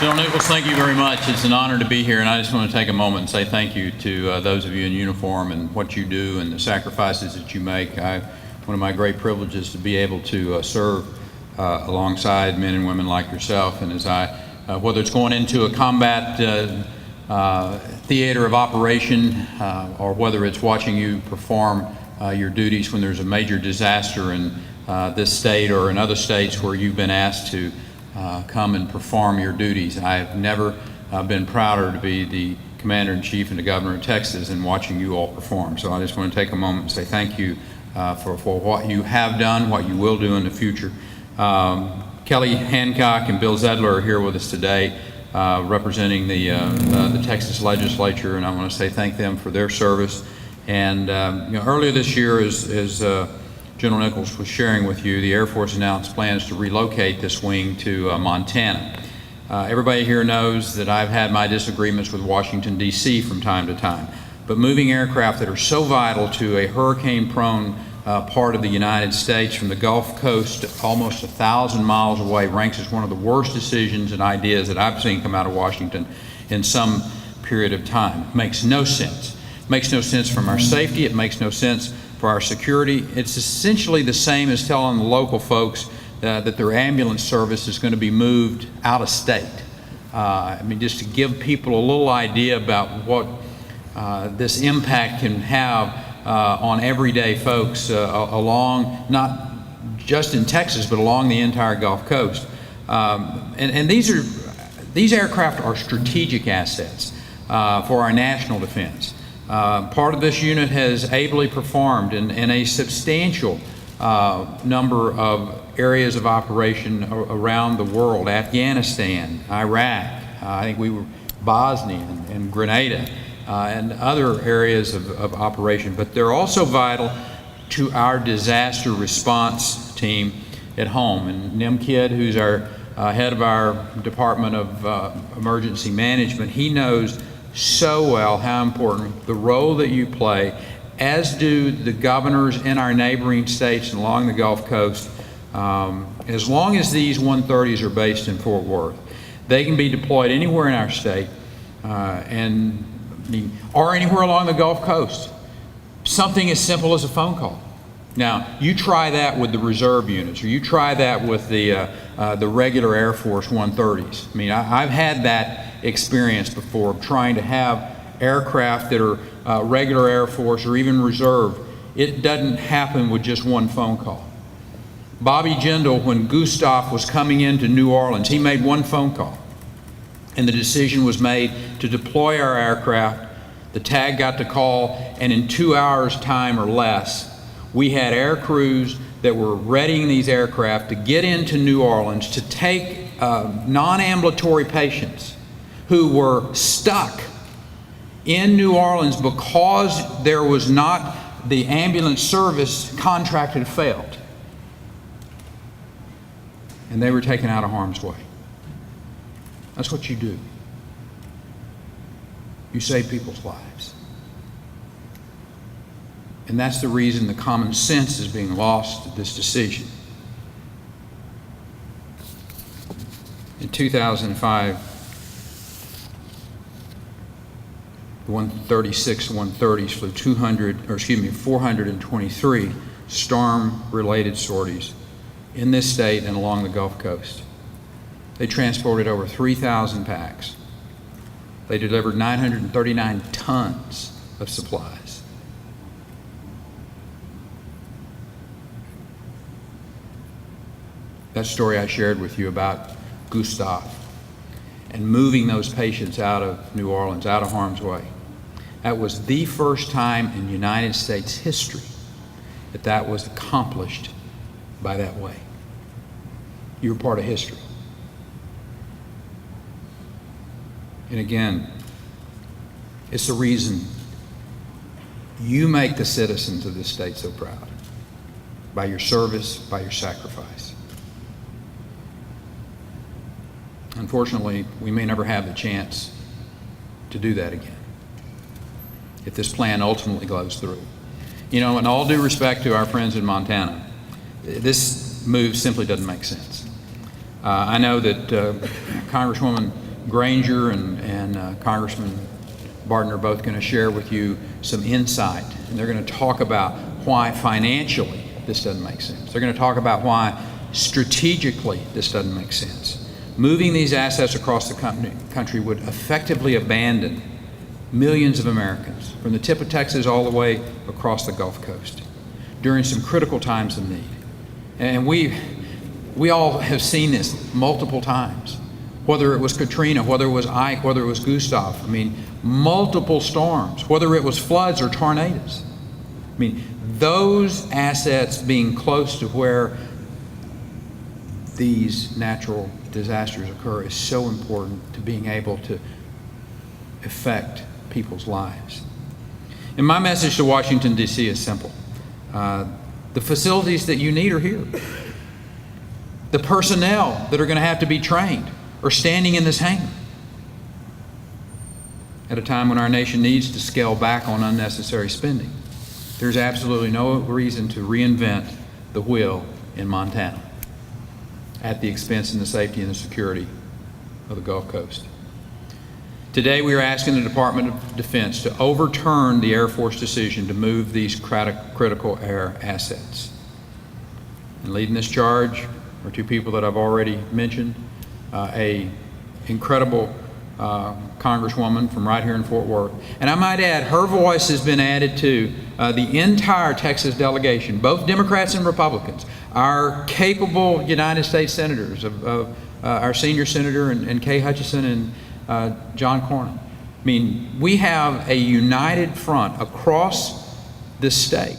General Nichols, thank you very much. It's an honor to be here, and I just want to take a moment and say thank you to those of you in uniform and what you do and the sacrifices that you make. One of my great privileges to be able to serve alongside men and women like yourself, and as whether it's going into a combat theater of operation or whether it's watching you perform your duties when there's a major disaster in this state or in other states where you've been asked to come and perform your duties. I have never been prouder to be the Commander-in-Chief and the Governor of Texas and watching you all perform. So I just want to take a moment and say thank you for what you have done, what you will do in the future. Kelly Hancock and Bill Zedler are here with us today representing the Texas Legislature, and I want to say thank them for their service. And earlier this year, as General Nichols was sharing with you, the Air Force announced plans to relocate this wing to Montana. Everybody here knows that I've had my disagreements with Washington, D.C. from time to time, but moving aircraft that are so vital to a hurricane-prone part of the United States from the Gulf Coast almost 1,000 miles away ranks as one of the worst decisions and ideas that I've seen come out of Washington in some period of time. It makes no sense. It makes no sense from our safety. It makes no sense for our security. It's essentially the same as telling the local folks that their ambulance service is going to be moved out of state. I mean, just to give people a little idea about what this impact can have on everyday folks along, not just in Texas, but along the entire Gulf Coast. And these aircraft are strategic assets for our national defense. Part of this unit has ably performed in a substantial number of areas of operation around the world: Afghanistan, Iraq, I think we were Bosnia and Grenada, and other areas of operation. But they're also vital to our disaster response team at home. And Nim Kidd, who's our head of our Department of Emergency Management, he knows so well how important the role that you play, as do the governors in our neighboring states and along the Gulf Coast. As long as these 130s are based in Fort Worth, they can be deployed anywhere in our state or anywhere along the Gulf Coast. Something as simple as a phone call. Now, you try that with the reserve units, or you try that with the regular Air Force 130s. I mean, I've had that experience before of trying to have aircraft that are regular Air Force or even reserve. It doesn't happen with just one phone call. Bobby Jindal, when Gustav was coming into New Orleans, he made one phone call, and the decision was made to deploy our aircraft. The TAG got the call, and in 2 hours' time or less, we had air crews that were readying these aircraft to get into New Orleans to take non-ambulatory patients who were stuck in New Orleans because there was not the ambulance service contract had failed. And they were taken out of harm's way. That's what you do. You save people's lives. And that's the reason the common sense is being lost at this decision. In 2005, the 136 130s flew 423 storm-related sorties in this state and along the Gulf Coast. They transported over 3,000 packs. They delivered 939 tons of supplies. That story I shared with you about Gustav and moving those patients out of New Orleans, out of harm's way. That was the first time in United States history that that was accomplished by that way. You were part of history. And again, it's the reason you make the citizens of this state so proud, by your service, by your sacrifice. Unfortunately, we may never have the chance to do that again if this plan ultimately goes through. You know, in all due respect to our friends in Montana, this move simply doesn't make sense. I know that Congresswoman Granger and Congressman Barton are both going to share with you some insight, and they're going to talk about why financially this doesn't make sense. They're going to talk about why strategically this doesn't make sense. Moving these assets across the country would effectively abandon millions of Americans from the tip of Texas all the way across the Gulf Coast during some critical times of need. And we all have seen this multiple times, whether it was Katrina, whether it was Ike, whether it was Gustav. I mean, multiple storms, whether it was floods or tornadoes. I mean, those assets being close to where these natural disasters occur is so important to being able to affect people's lives. And my message to Washington, D.C. is simple. The facilities that you need are here. The personnel that are going to have to be trained are standing in this hangar at a time when our nation needs to scale back on unnecessary spending. There's absolutely no reason to reinvent the wheel in Montana at the expense and the safety and the security of the Gulf Coast. Today, we are asking the Department of Defense to overturn the Air Force decision to move these critical air assets. And leading this charge are two people that I've already mentioned, a incredible Congresswoman from right here in Fort Worth. And I might add, her voice has been added to the entire Texas delegation, both Democrats and Republicans, our capable United States senators, of our senior senator and Kay Hutchison and John Cornyn. I mean, we have a united front across this state